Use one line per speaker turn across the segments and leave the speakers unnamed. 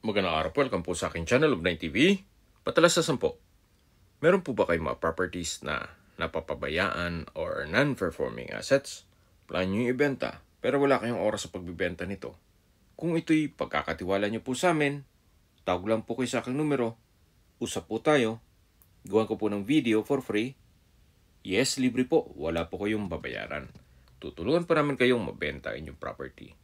Magandang araw po, welcome po sa aking channel, Love9 TV. Patalas sa 10. Meron po ba kayong mga properties na napapabayaan or non-performing assets? Plan nyo yung ibenta, pero wala kayong oras sa pagbibenta nito. Kung ito'y pagkakatiwala nyo po sa amin, tawag lang po kayo sa aking numero, usap po tayo, gawan ko po ng video for free. Yes, libre po, wala po kayong babayaran. Tutulungan pa namin kayong mabenta inyong property.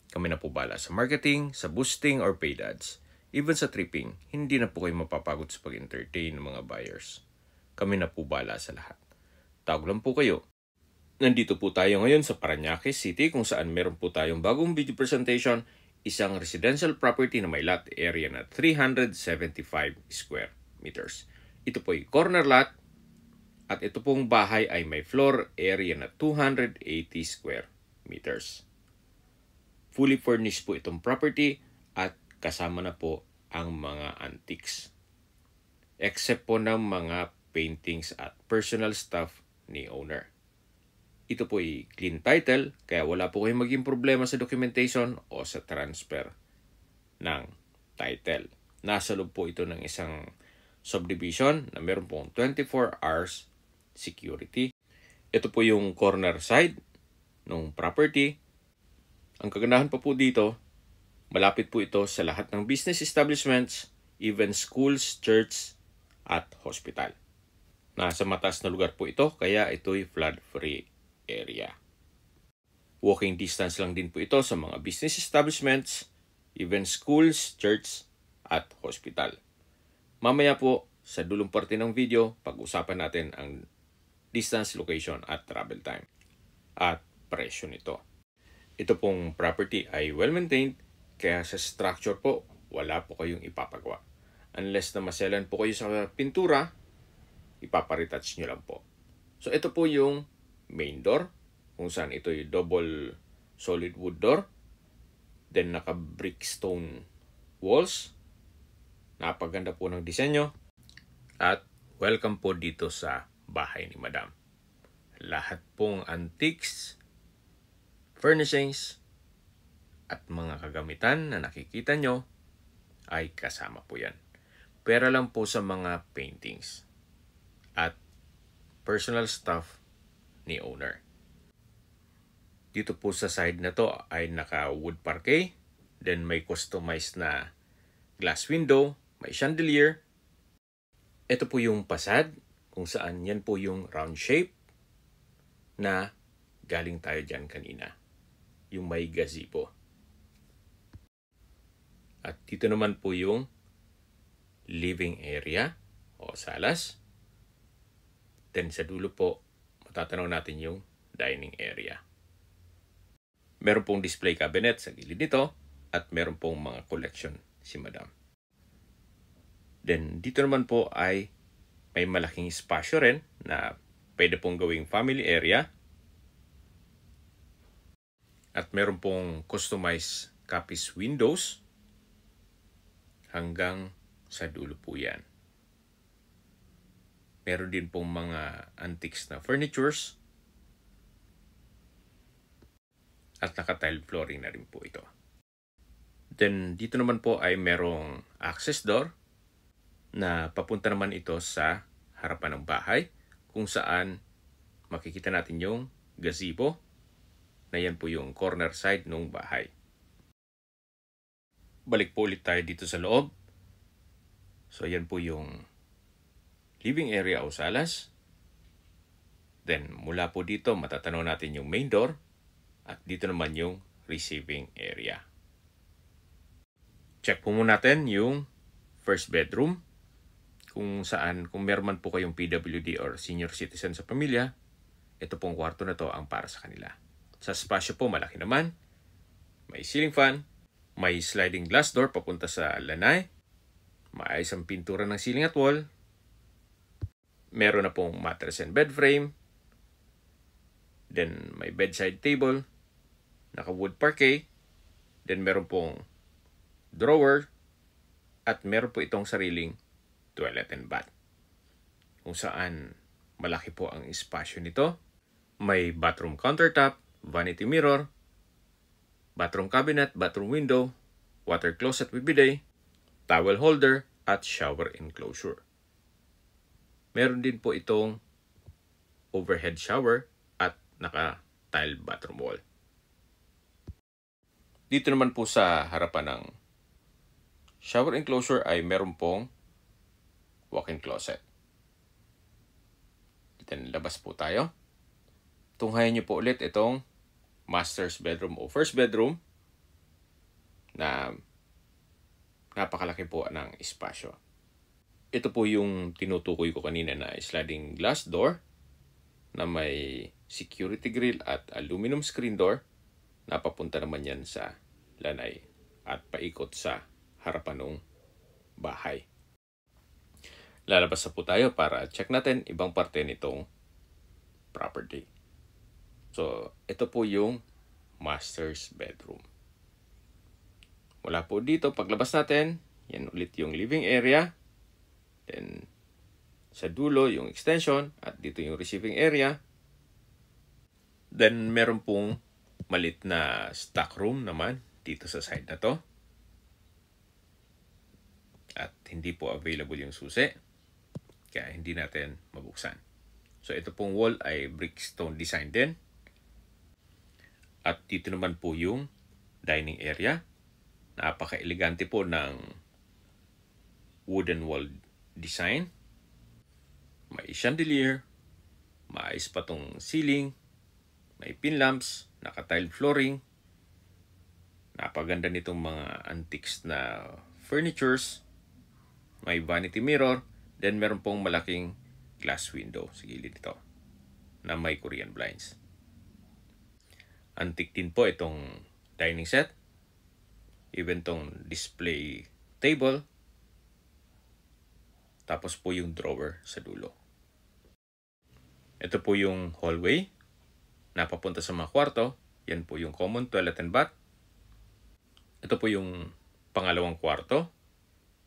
Kami na po bala sa marketing, sa boosting or paid ads. Even sa tripping, hindi na po kayo mapapagod sa pag-entertain ng mga buyers. Kami na po bala sa lahat. Tawag lang po kayo. Nandito po tayo ngayon sa Parañaque City kung saan meron po tayong bagong video presentation, isang residential property na may lot area na 375 square meters. Ito po ay corner lot at ito pong bahay ay may floor area na 280 square meters. Fully furnished po itong property at kasama na po ang mga antiques. Except po ng mga paintings at personal stuff ni owner. Ito po ay clean title kaya wala po kayong maging problema sa documentation o sa transfer ng title. Nasa loob po ito ng isang subdivision na meron pong 24 hours security. Ito po yung corner side ng property. Ang kagandahan pa po dito, malapit po ito sa lahat ng business establishments, even schools, church, at hospital. Nasa mataas na lugar po ito, kaya ito'y flood-free area. Walking distance lang din po ito sa mga business establishments, even schools, church, at hospital. Mamaya po, sa dulong parte ng video, pag-usapan natin ang distance, location, at travel time. At presyo nito. Ito pong property ay well-maintained, kaya sa structure po, wala po kayong ipapagawa. Unless na maselan po kayo sa pintura, ipaparetouch nyo lang po. So ito po yung main door, kung saan ito yung double solid wood door. Then naka-brick stone walls. Napaganda po ng disenyo. At welcome po dito sa bahay ni Madam. Lahat pong antiques, furnishings, at mga kagamitan na nakikita nyo ay kasama po yan. Pera lang po sa mga paintings at personal stuff ni owner. Dito po sa side na to ay naka-wood parquet, then may customized na glass window, may chandelier. Ito po yung facade kung saan yan po yung round shape na galing tayo dyan kanina. Yung may gazebo. At dito naman po yung living area o salas. Then sa dulo po, matatanaw natin yung dining area. Meron pong display cabinet sa gilid nito at meron pong mga collection si Madam. Then dito naman po ay may malaking espasyo rin na pwede pong gawing family area. At meron pong customized Capiz windows hanggang sa dulo po yan. Meron din pong mga antiques na furnitures at naka-tile flooring na rin po ito. Then dito naman po ay merong access door na papunta naman ito sa harapan ng bahay kung saan makikita natin yung gazebo na yan po yung corner side ng bahay. Balik po ulit tayo dito sa loob. So yan po yung living area o salas. Then mula po dito matatanaw natin yung main door at dito naman yung receiving area. Check po muna natin yung first bedroom kung saan kung meron man po kayong PWD or senior citizen sa pamilya, ito pong kwarto na to ang para sa kanila. Sa spasyo po, malaki naman. May ceiling fan. May sliding glass door papunta sa lanay. Maayos ang pintura ng ceiling at wall. Meron na pong mattress and bed frame. Then may bedside table. Naka-wood parquet. Then meron pong drawer. At meron po itong sariling toilet and bath. Kung saan malaki po ang espasyo nito. May bathroom countertop. Vanity mirror, bathroom cabinet, bathroom window, water closet with bidet, towel holder, at shower enclosure. Meron din po itong overhead shower at naka-tile bathroom wall. Dito naman po sa harapan ng shower enclosure ay meron pong walk-in closet. Then labas po tayo. Tunghayan niyo po ulit itong master's bedroom o first bedroom na napakalaki po ng espasyo. Ito po yung tinutukoy ko kanina na sliding glass door na may security grill at aluminum screen door na papunta naman yan sa lanay at paikot sa harapan ng bahay. Lalabas na po tayo para check natin ibang parte nitong property. So, ito po yung master's bedroom. Mula po dito, paglabas natin, yan ulit yung living area. Then, sa dulo, yung extension. At dito yung receiving area. Then, meron pong malit na stock room naman dito sa side na to. At hindi po available yung susi. Kaya hindi natin mabuksan. So, ito pong wall ay brickstone design din. At dito naman po yung dining area. Napaka-elegante po ng wooden wall design. May chandelier. Maayos pa tong ceiling. May pin lamps. Naka-tile flooring. Napaganda nitong mga antiques na furnitures. May vanity mirror. Then, meron pong malaking glass window sa gilid nito na may Korean blinds. Antique din po itong dining set. Even tong display table. Tapos po yung drawer sa dulo. Ito po yung hallway na papunta sa mga kwarto. Yan po yung common toilet and bath. Ito po yung pangalawang kwarto.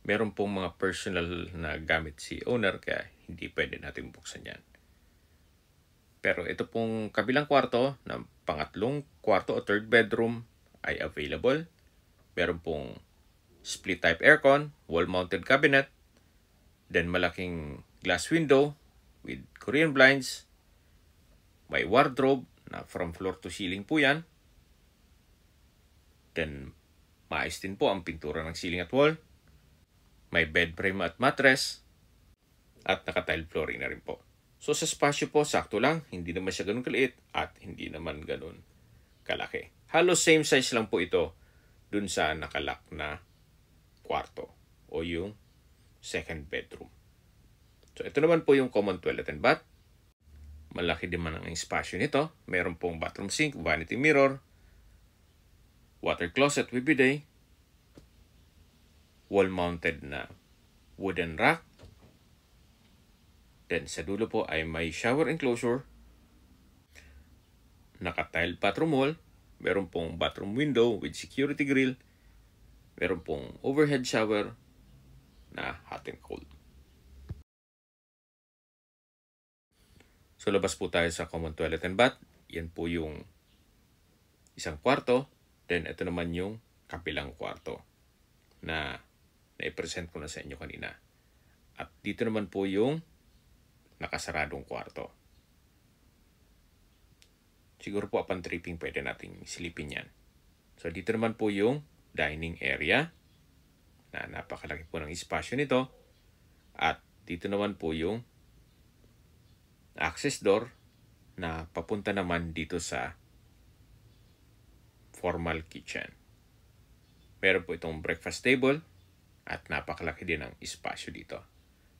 Meron pong mga personal na gamit si owner kaya hindi pwede natin buksan yan. Pero ito pong kabilang kwarto na pangatlong kwarto o third bedroom ay available. Meron pong split type aircon, wall mounted cabinet, then malaking glass window with Korean blinds. May wardrobe na from floor to ceiling po yan. Then maayos din po ang pintura ng ceiling at wall. May bed frame at mattress. At naka-tile flooring na rin po. So sa spasyo po, sakto lang. Hindi naman siya ganun kaliit at hindi naman ganun kalaki. Halos same size lang po ito dun sa nakalock na kwarto o yung second bedroom. So ito naman po yung common toilet and bath. Malaki din man ang espasyo nito. Meron pong bathroom sink, vanity mirror, water closet with bidet, wall-mounted na wooden rack. Then sa dulo po ay may shower enclosure, naka-tile bathroom wall, meron pong bathroom window with security grill, meron pong overhead shower na hot and cold. So labas po tayo sa common toilet and bath. Yan po yung isang kwarto. Then ito naman yung kabilang kwarto na na-present ko na sa inyo kanina. At dito naman po yung nakasaradong kwarto. Siguro po upon tripping pwede nating silipin yan. So dito naman po yung dining area na napakalaki po ng espasyo nito. At dito naman po yung access door na papunta naman dito sa formal kitchen. Meron po itong breakfast table at napakalaki din ang espasyo dito.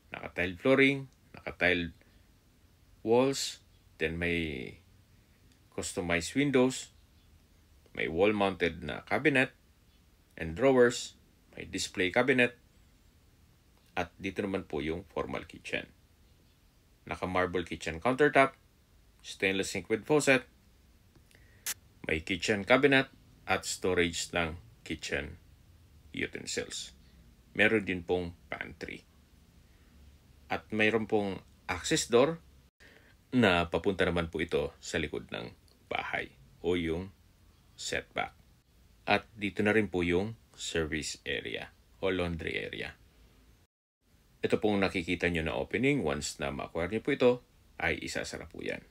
Naka-tile flooring, naka-tile walls, then may customized windows, may wall-mounted na cabinet and drawers, may display cabinet, at dito naman po yung formal kitchen. Naka-marble kitchen countertop, stainless sink with faucet, may kitchen cabinet at storage ng kitchen utensils. Meron din pong pantry. At mayroon pong access door na papunta naman po ito sa likod ng bahay o yung setback. At dito na rin po yung service area o laundry area. Ito pong nakikita nyo na opening, once na ma-acquire nyo po ito, ay isasara po yan.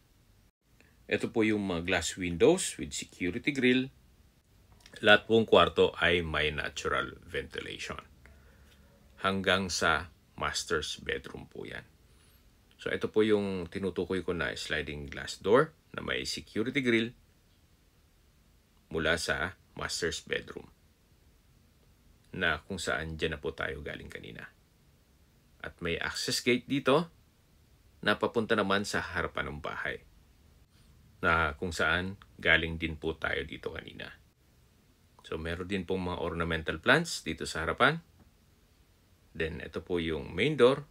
Ito po yung mga glass windows with security grill. Lahat pong kwarto ay may natural ventilation. Hanggang sa master's bedroom po yan. So ito po yung tinutukoy ko na sliding glass door na may security grill mula sa master's bedroom. Na kung saan dyan na po tayo galing kanina. At may access gate dito na papunta naman sa harapan ng bahay. Na kung saan galing din po tayo dito kanina. So meron din pong mga ornamental plants dito sa harapan. Then ito po yung main door.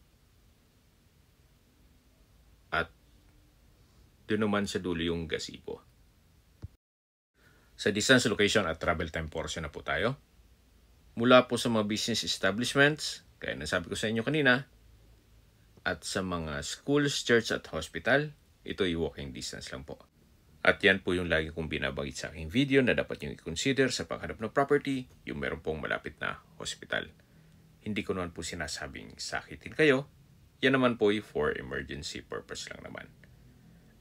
At doon naman sa dulo yung gazebo. Sa distance, location at travel time portion na po tayo. Mula po sa mga business establishments, kaya nasabi ko sa inyo kanina, at sa mga schools, church at hospital, ito ay walking distance lang po. At yan po yung lagi kong binabanggit sa aking video na dapat nyo i-consider sa paghanap ng property, yung meron pong malapit na hospital. Hindi ko naman po sinasabing sakitin kayo, yan naman po ay for emergency purpose lang naman.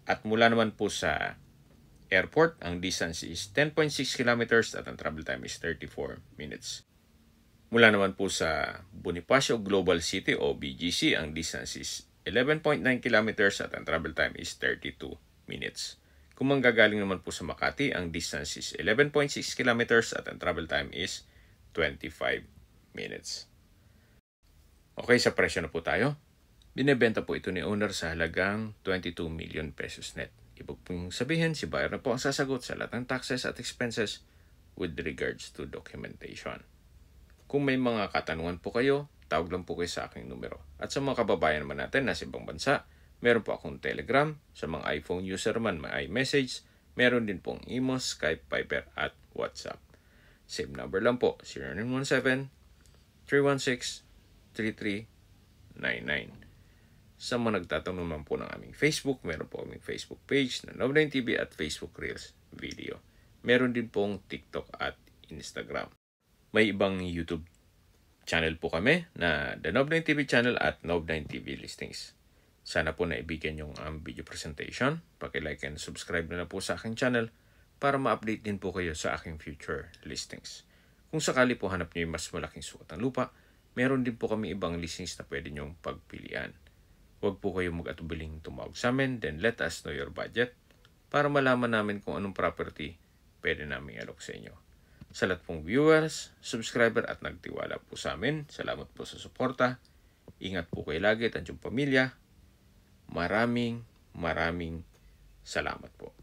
At mula naman po sa airport, ang distance is 10.6 kilometers at ang travel time is 34 minutes. Mula naman po sa Bonifacio Global City o BGC, ang distance is 11.9 kilometers at ang travel time is 32 minutes. Kung manggagaling naman po sa Makati, ang distance is 11.6 kilometers at ang travel time is 25 minutes. Okay, sa presyo na po tayo. Binebenta po ito ni owner sa halagang 22 million pesos net. Ibig pong sabihin, si buyer na po ang sasagot sa lahat ng taxes at expenses with regards to documentation. Kung may mga katanungan po kayo, tawag lang po kayo sa aking numero. At sa mga kababayan naman natin na sa ibang bansa, meron po akong Telegram. Sa mga iPhone user man, may iMessage. Meron din pong Imo, Skype, Viber at WhatsApp. Same number lang po, 0917-316-3399. Sa mga nagtatanong naman po ng aming Facebook, meron po aming Facebook page na Nob9TV at Facebook Reels video. Meron din pong TikTok at Instagram. May ibang YouTube channel po kami na The Nob9TV channel at Nob9TV listings. Sana po naibigyan yung video presentation. Paki-like and subscribe na po sa aking channel para ma-update din po kayo sa aking future listings. Kung sakali po hanap nyo yung mas malaking sukat ng lupa, meron din po kami ibang listings na pwede nyong pagpilian. Huwag po kayo mag-atubiling tumawag sa amin, then let us know your budget para malaman namin kung anong property pwede namin alok sa inyo. Sa lahat pong viewers, subscriber at nagtiwala po sa amin, salamat po sa suporta. Ingat po kayo lagi at ang inyong pamilya. Maraming salamat po.